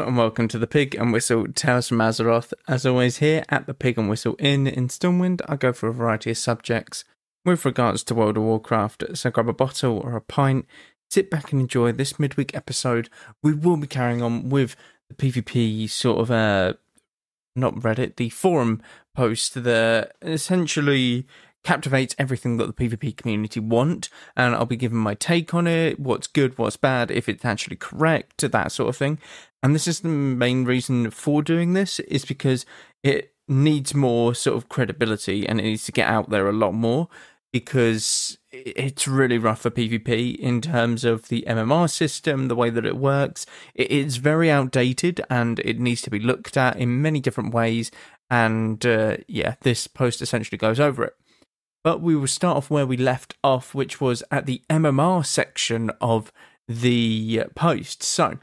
Hello and welcome to the Pig and Whistle Tales from Azeroth. As always, here at the Pig and Whistle Inn in Stormwind, I go for a variety of subjects with regards to World of Warcraft. So grab a bottle or a pint, sit back and enjoy this midweek episode. We will be carrying on with the PvP sort of not Reddit, the forum post that essentially captivates everything that the PvP community want, and I'll be giving my take on it, what's good, what's bad, if it's actually correct, that sort of thing. And this is the main reason for doing this, is because it needs more sort of credibility and it needs to get out there a lot more, because it's really rough for PvP in terms of the MMR system, the way that it works. It is very outdated and it needs to be looked at in many different ways, and yeah, this post essentially goes over it. But we will start off where we left off, which was at the MMR section of the post. So,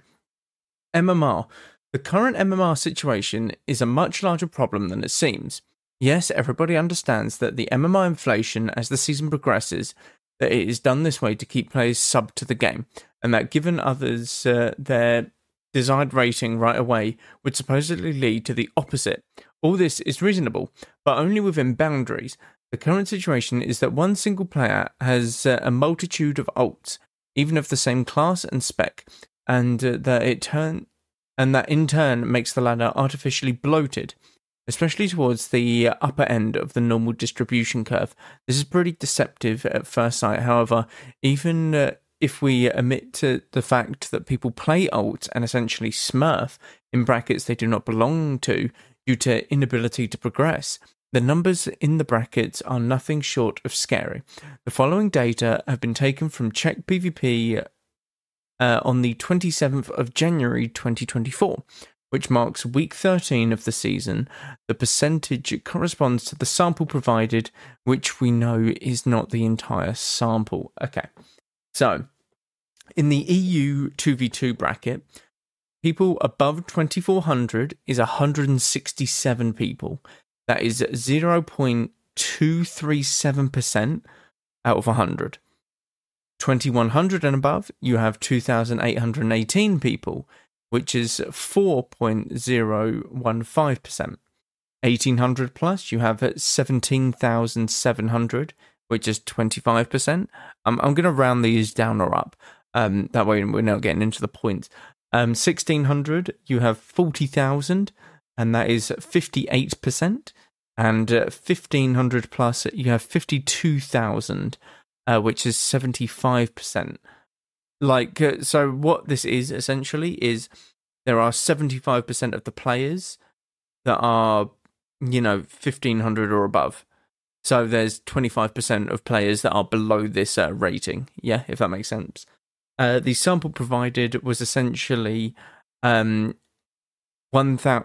MMR. The current MMR situation is a much larger problem than it seems. Yes, everybody understands that the MMR inflation as the season progresses, that it is done this way to keep players sub to the game, and that given others their desired rating right away would supposedly lead to the opposite. All this is reasonable, but only within boundaries. The current situation is that one single player has a multitude of ults, even of the same class and spec, and that in turn makes the ladder artificially bloated, especially towards the upper end of the normal distribution curve. This is pretty deceptive at first sight. However, even if we omit the fact that people play ults and essentially smurf, in brackets they do not belong to, due to inability to progress, the numbers in the brackets are nothing short of scary. The following data have been taken from Check PvP on the 27th of January 2024, which marks week 13 of the season. The percentage corresponds to the sample provided, which we know is not the entire sample. Okay, so in the EU 2v2 bracket, people above 2400 is 167 people. That is 0.237% out of 100. 2100 and above, you have 2,818 people, which is 4.015%. 1800 plus, you have 17,700, which is 25%. I'm going to round these down or up. That way we're not getting into the points. 1600, you have 40,000. And that is 58%, and 1500 plus, you have 52,000, which is 75%. So what this is essentially is there are 75% of the players that are, 1500 or above. So there's 25% of players that are below this rating. Yeah, if that makes sense. The sample provided was essentially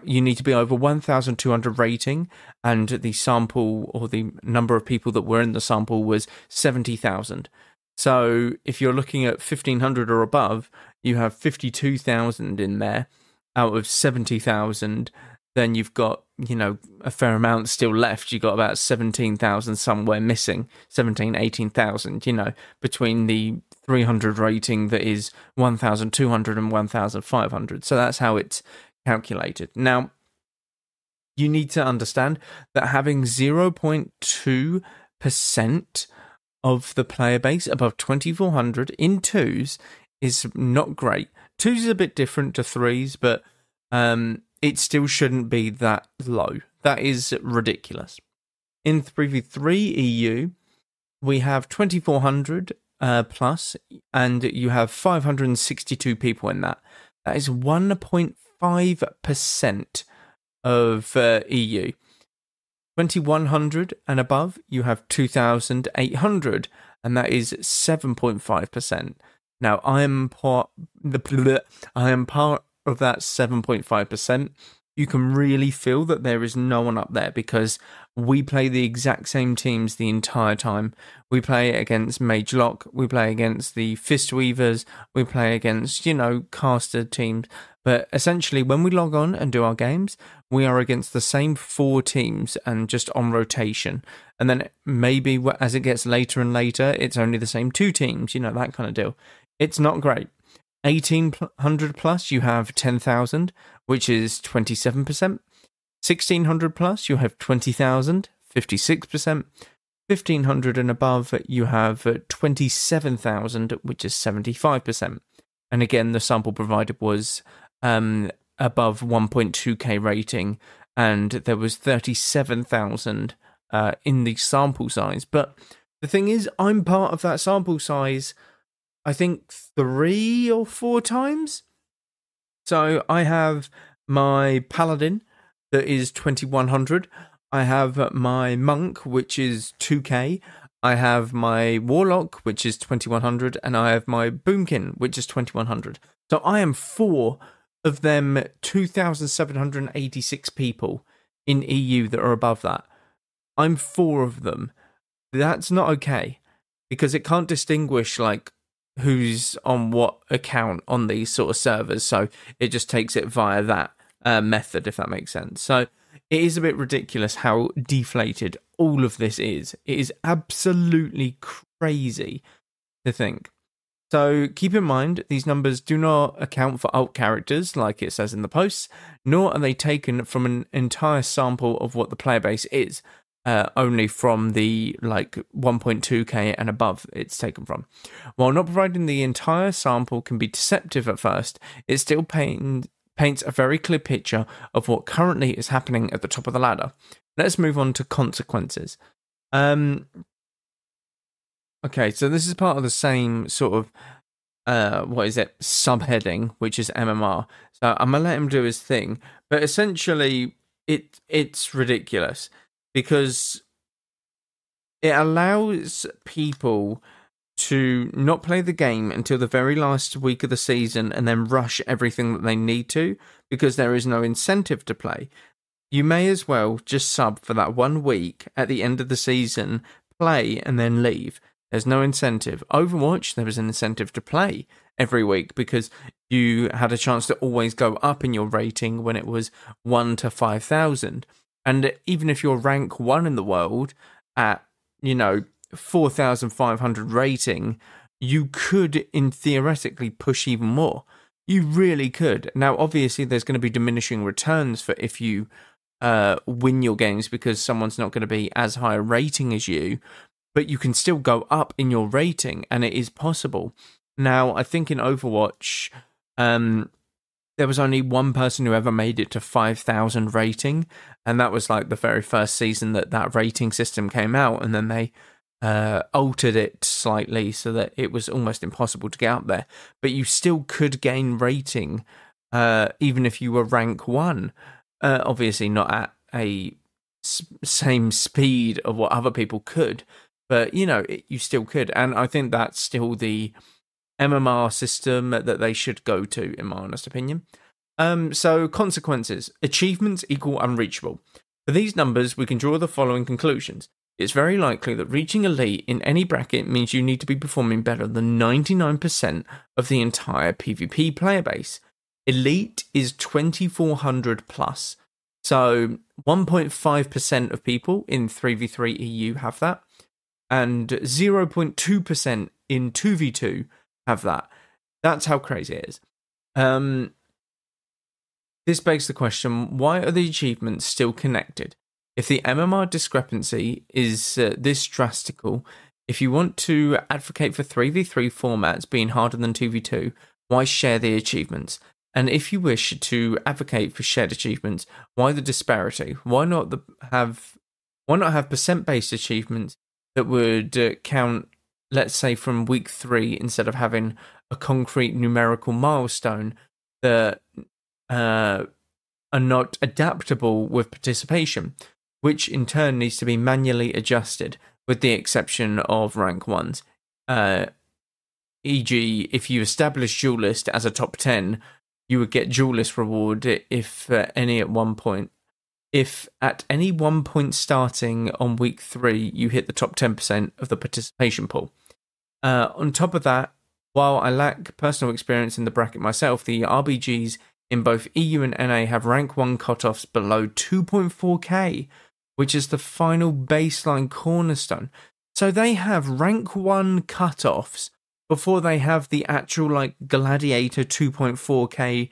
you need to be over 1,200 rating, and the sample, or the number of people that were in the sample, was 70,000. So if you're looking at 1,500 or above, you have 52,000 in there out of 70,000. Then you've got, a fair amount still left. You've got about 17,000 somewhere missing, 18,000, between the 300 rating that is 1,200 and 1,500. So that's how it's calculated. Now, you need to understand that having 0.2% of the player base above 2,400 in twos is not great. Twos is a bit different to threes, but it still shouldn't be that low. That is ridiculous. In 3v3 EU, we have 2,400 plus, and you have 562 people in that. That is 1.5% of EU. 2,100 and above, you have 2,800, and that is 7.5%. Now, I am part of that 7.5%. You can really feel that there is no one up there, because we play the exact same teams the entire time. We play against Mage Lock, we play against the Fist Weavers, we play against, caster teams. But essentially, when we log on and do our games, we are against the same 4 teams and just on rotation. And then maybe as it gets later and later, it's only the same 2 teams, that kind of deal. It's not great. 1800 plus, you have 10,000, which is 27%. 1600 plus, you have 20,000, 56%. 1500 and above, you have 27,000, which is 75%. And again, the sample provided was above 1.2k rating, and there was 37,000 in the sample size. But the thing is, I'm part of that sample size, I think 3 or 4 times. So I have my paladin that is 2100. I have my monk, which is 2k. I have my warlock, which is 2100, and I have my boomkin, which is 2100. So I am 4 of them 2,786 people in EU that are above that. I'm 4 of them. That's not okay, because it can't distinguish like who's on what account on these sort of servers. So it just takes it via that method, if that makes sense. So it is a bit ridiculous how deflated all of this is. It is absolutely crazy to think. So keep in mind, these numbers do not account for alt characters, like it says in the posts, nor are they taken from an entire sample of what the player base is. Only from the like 1.2k and above it's taken from. While not providing the entire sample can be deceptive at first, it still paints a very clear picture of what currently is happening at the top of the ladder. Let's move on to consequences. Okay, so this is part of the same sort of subheading, which is MMR. So I'm gonna let him do his thing, but essentially it's ridiculous, because it allows people to not play the game until the very last week of the season and then rush everything that they need to, because there is no incentive to play. You may as well just sub for that 1 week at the end of the season, play and then leave. There's no incentive. Overwatch, there was an incentive to play every week because you had a chance to always go up in your rating when it was 1 to 5,000. And even if you're rank 1 in the world at, 4,500 rating, you could, in theoretically, push even more. You really could. Now, obviously, there's going to be diminishing returns for if you win your games, because someone's not going to be as high a rating as you, but you can still go up in your rating, and it is possible. Now, I think in Overwatch, there was only one person who ever made it to 5,000 rating, and that was like the very first season that rating system came out, and then they altered it slightly so that it was almost impossible to get up there. But you still could gain rating, even if you were rank 1. Obviously not at a same speed of what other people could, but you still could. And I think that's still the MMR system that they should go to, in my honest opinion. So consequences. Achievements equal unreachable. For these numbers, we can draw the following conclusions. It's very likely that reaching elite in any bracket means you need to be performing better than 99% of the entire PvP player base. Elite is 2,400 plus. So 1.5% of people in 3v3 EU have that, and 0.2% in 2v2 have that. That's how crazy it is. This begs the question, why are the achievements still connected? If the MMR discrepancy is this drastical, if you want to advocate for 3v3 formats being harder than 2v2, why share the achievements? And if you wish to advocate for shared achievements, why the disparity? Why not have percent-based achievements that would count, let's say, from week 3, instead of having a concrete numerical milestone that are not adaptable with participation, which in turn needs to be manually adjusted, with the exception of rank 1s. E.g., if you establish Duelist as a top 10, you would get Duelist reward if at any one point starting on week 3, you hit the top 10% of the participation pool. On top of that, while I lack personal experience in the bracket myself, the RBGs in both EU and NA have rank 1 cutoffs below 2.4k, which is the final baseline cornerstone. So they have rank 1 cutoffs before they have the actual like Gladiator 2.4K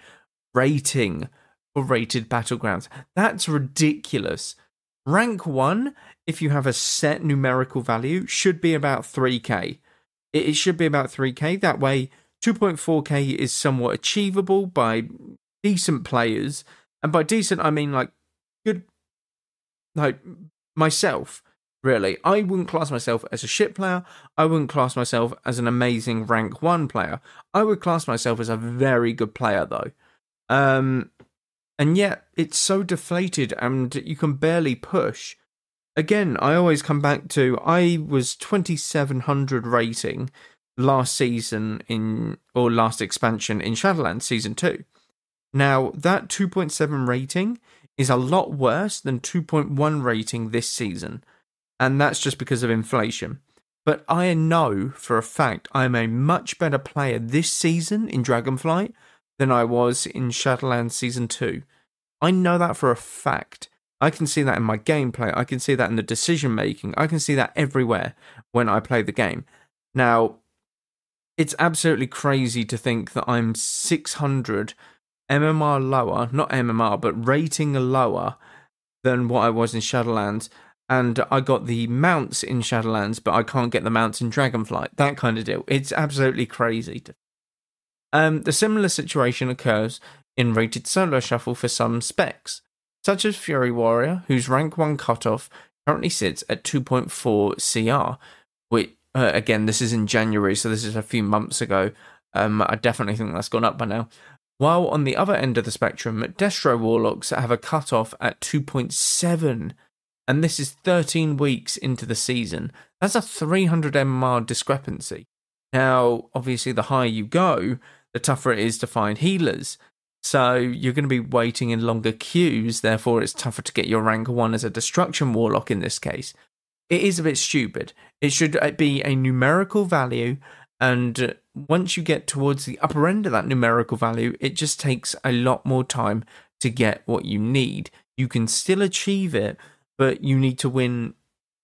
rating for rated battlegrounds. That's ridiculous. Rank 1, if you have a set numerical value, should be about 3k. It should be about 3k. That way, 2.4k is somewhat achievable by decent players. And by decent, I mean like good, like myself, really. I wouldn't class myself as a shit player. I wouldn't class myself as an amazing rank 1 player. I would class myself as a very good player, though. And yet, it's so deflated and you can barely push. Again, I always come back to, I was 2700 rating last season or last expansion in Shadowlands Season 2. Now, that 2.7 rating is a lot worse than 2.1 rating this season. And that's just because of inflation. But I know for a fact I'm a much better player this season in Dragonflight than I was in Shadowlands Season 2. I know that for a fact. I can see that in my gameplay. I can see that in the decision making. I can see that everywhere when I play the game. Now, it's absolutely crazy to think that I'm 600 MMR lower, not MMR, but rating lower than what I was in Shadowlands. And I got the mounts in Shadowlands, but I can't get the mounts in Dragonflight. That kind of deal. It's absolutely crazy. The similar situation occurs in rated solo shuffle for some specs, such as Fury Warrior, whose rank 1 cutoff currently sits at 2.4 CR. Which, again, this is in January, so this is a few months ago. I definitely think that's gone up by now. While on the other end of the spectrum, Destro Warlocks have a cutoff at 2.7, and this is 13 weeks into the season. That's a 300 MMR discrepancy. Now, obviously, the higher you go, the tougher it is to find healers. So you're going to be waiting in longer queues, therefore it's tougher to get your rank 1 as a Destruction Warlock in this case. It is a bit stupid. It should be a numerical value, and once you get towards the upper end of that numerical value, it just takes a lot more time to get what you need. You can still achieve it, but you need to win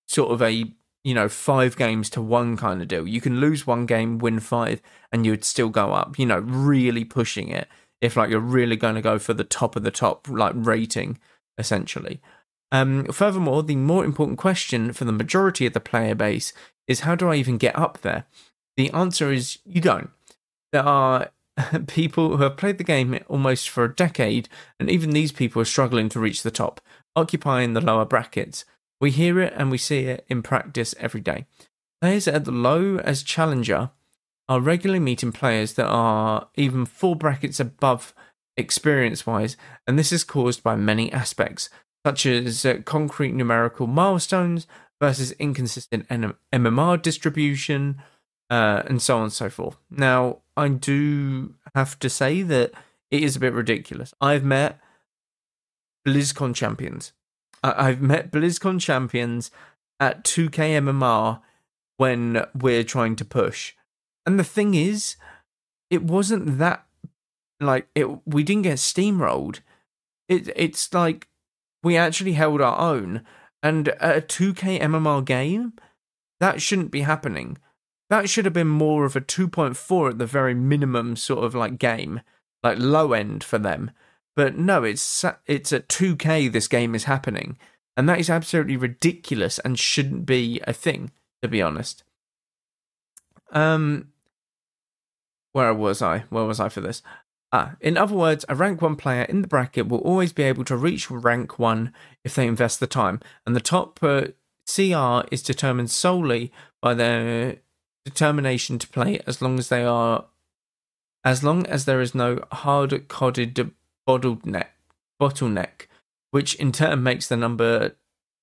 sort of a, 5 games to 1 kind of deal. You can lose 1 game, win 5, and you would still go up, really pushing it. If you're really going to go for the top of the top, rating, essentially. Furthermore, the more important question for the majority of the player base is, how do I even get up there? The answer is, you don't. There are people who have played the game almost for a decade, and even these people are struggling to reach the top, occupying the lower brackets. We hear it and we see it in practice every day. Players at the low as challenger are regularly meeting players that are even 4 brackets above experience-wise, and this is caused by many aspects, such as concrete numerical milestones versus inconsistent MMR distribution, and so on and so forth. Now, I do have to say that it is a bit ridiculous. I've met BlizzCon champions. I've met BlizzCon champions at 2k MMR when we're trying to push. And the thing is, it wasn't that, we didn't get steamrolled. It's like, we actually held our own. And a 2k MMR game, that shouldn't be happening. That should have been more of a 2.4 at the very minimum sort of game, low end for them. But no, it's at 2k this game is happening. And that is absolutely ridiculous and shouldn't be a thing, to be honest. Where was I? Where was I for this? In other words, a rank 1 player in the bracket will always be able to reach rank 1 if they invest the time, and the top CR is determined solely by their determination to play as long as there is no hard-coded bottleneck, which in turn makes the number...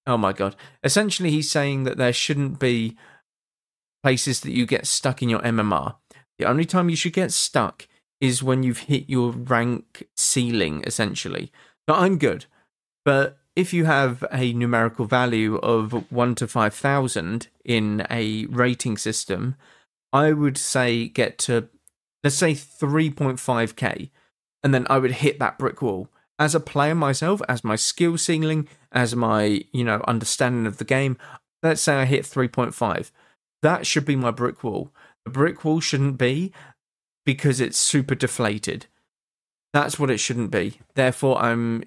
Oh my god. Essentially, he's saying that there shouldn't be places that you get stuck in your MMR. The only time you should get stuck is when you've hit your rank ceiling, essentially. Now, I'm good, but if you have a numerical value of 1 to 5,000 in a rating system, I would say get to, let's say, 3.5k, and then I would hit that brick wall. As a player myself, as my skill ceiling, as my, understanding of the game, let's say I hit 3.5. That should be my brick wall. A brick wall shouldn't be because it's super deflated. That's what it shouldn't be. Therefore, I'm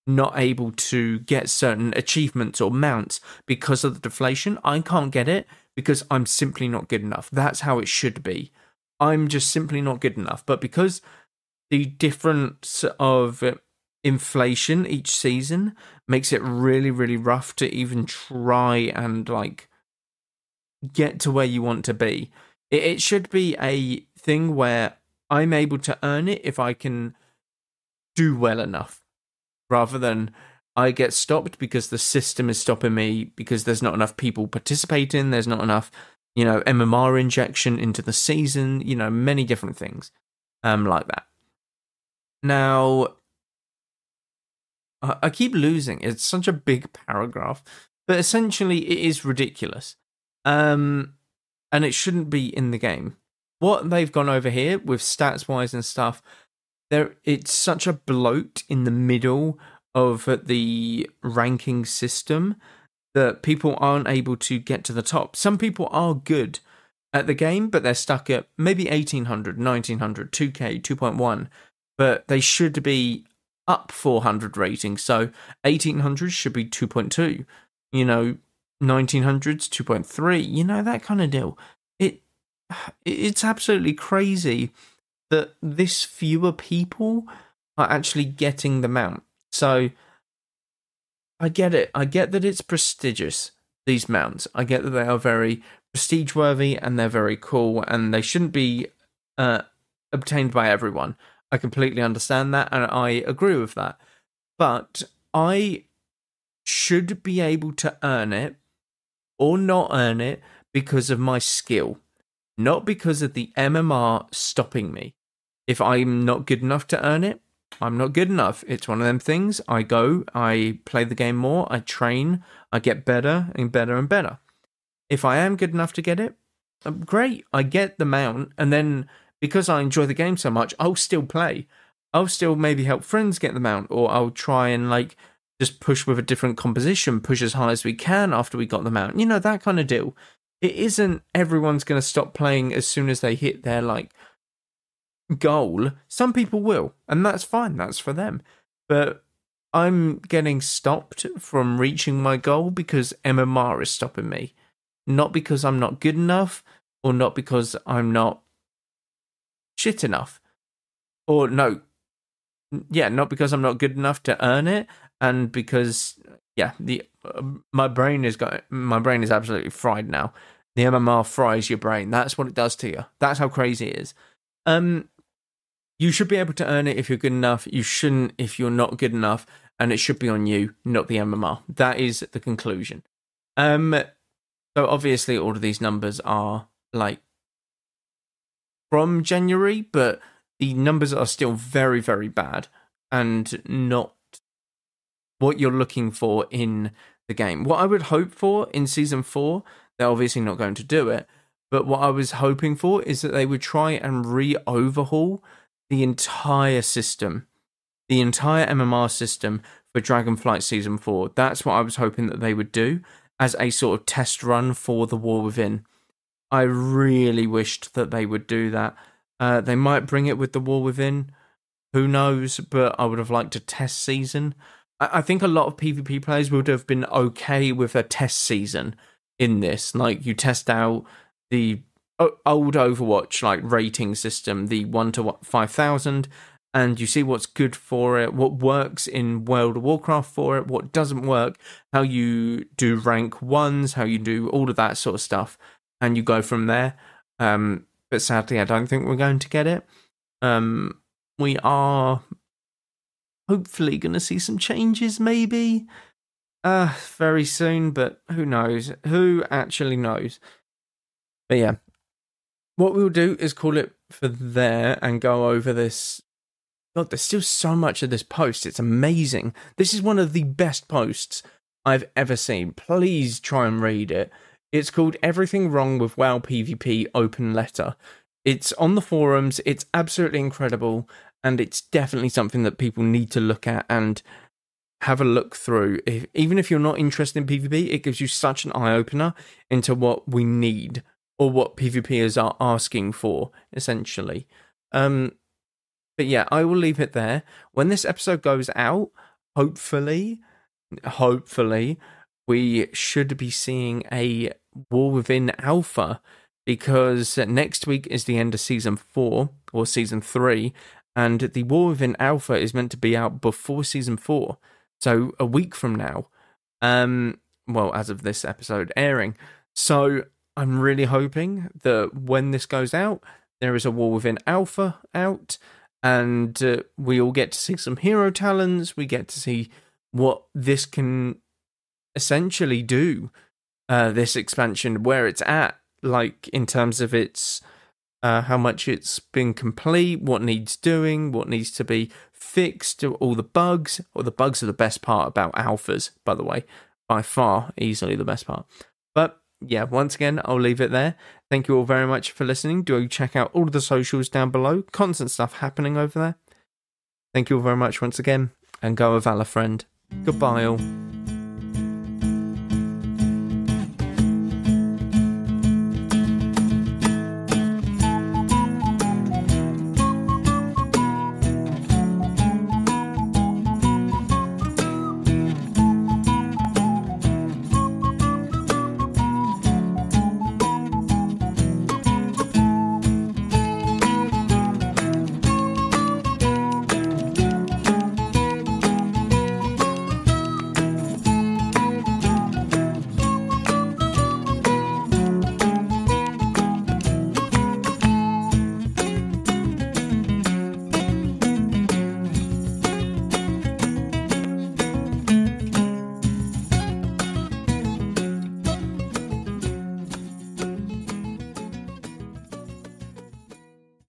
not able to get certain achievements or mounts because of the deflation. I can't get it because I'm simply not good enough. That's how it should be. I'm just simply not good enough. But because the difference of inflation each season makes it really, really rough to even try and like get to where you want to be. It should be a thing where I'm able to earn it if I can do well enough, rather than I get stopped because the system is stopping me because there's not enough people participating, there's not enough, MMR injection into the season, many different things like that. Now, I keep losing. It's such a big paragraph, but essentially it is ridiculous. And it shouldn't be in the game. What they've gone over here with stats-wise and stuff, it's such a bloat in the middle of the ranking system that people aren't able to get to the top. Some people are good at the game, but they're stuck at maybe 1800, 1900, 2K, 2.1, but they should be up 400 ratings. So 1800 should be 2.2, 1900s 2.3, that kind of deal. It's absolutely crazy that this fewer people are actually getting the mount. So I get it. I get that it's prestigious, these mounts. I get that they are very prestige worthy and they're very cool and they shouldn't be obtained by everyone. I completely understand that and I agree with that. But I should be able to earn it or not earn it because of my skill, not because of the MMR stopping me. If I'm not good enough to earn it, I'm not good enough. It's one of them things. I go, I play the game more, I train, I get better and better and better. If I am good enough to get it, great, I get the mount, and then because I enjoy the game so much, I'll still play. I'll still maybe help friends get the mount, or I'll try and just push with a different composition, push as high as we can after we got the mount. That kind of deal. It isn't everyone's going to stop playing as soon as they hit their goal. Some people will, and that's fine, that's for them. But I'm getting stopped from reaching my goal because MMR is stopping me. Not because I'm not good enough, or not because I'm not shit enough. Or not because I'm not good enough to earn it, and because my brain is absolutely fried now. The MMR fries your brain. That's what it does to you. That's how crazy it is. You should be able to earn it if you're good enough. You shouldn't if you're not good enough, and it should be on you, not the MMR. That is the conclusion. So obviously all of these numbers are from January, but the numbers are still very, very bad and not what you're looking for in the game. What I would hope for in Season 4, they're obviously not going to do it, but what I was hoping for is that they would try and re-overhaul the entire system, the entire MMR system for Dragonflight Season 4. That's what I was hoping that they would do as a sort of test run for the War Within. I really wished that they would do that. They might bring it with the War Within, who knows, but I would have liked a test season. I think a lot of PvP players would have been okay with a test season in this. You test out the old Overwatch rating system, the 1 to 5,000, and you see what's good for it, what works in World of Warcraft for it, what doesn't work, how you do rank ones, how you do all of that sort of stuff, and you go from there. But sadly, I don't think we're going to get it. We are hopefully going to see some changes, maybe very soon, but who knows? Who actually knows? But yeah, what we'll do is call it for there and go over this. God, there's still so much of this post. It's amazing. This is one of the best posts I've ever seen. Please try and read it. It's called Everything Wrong with WoW PvP Open Letter. It's on the forums. It's absolutely incredible. And it's definitely something that people need to look at and have a look through. Even if you're not interested in PvP, it gives you such an eye-opener into what we need or what PvPers are asking for, essentially. But yeah, I will leave it there. When this episode goes out, hopefully, we should be seeing a War Within Alpha, because next week is the end of Season 4, or Season 3, and the War Within Alpha is meant to be out before Season 4, so a week from now. Well, as of this episode airing. So I'm really hoping that when this goes out, there is a War Within Alpha out, and we all get to see some hero talents, we get to see what this can essentially do, this expansion, where it's at, like in terms of its how much it's been complete, what needs doing, what needs to be fixed, all the bugs. Or the bugs are the best part about alphas, by the way, by far, easily the best part. But yeah, once again, I'll leave it there. Thank you all very much for listening. Do check out all of the socials down below. Constant stuff happening over there. Thank you all very much once again, and go with Valor, friend. Goodbye all.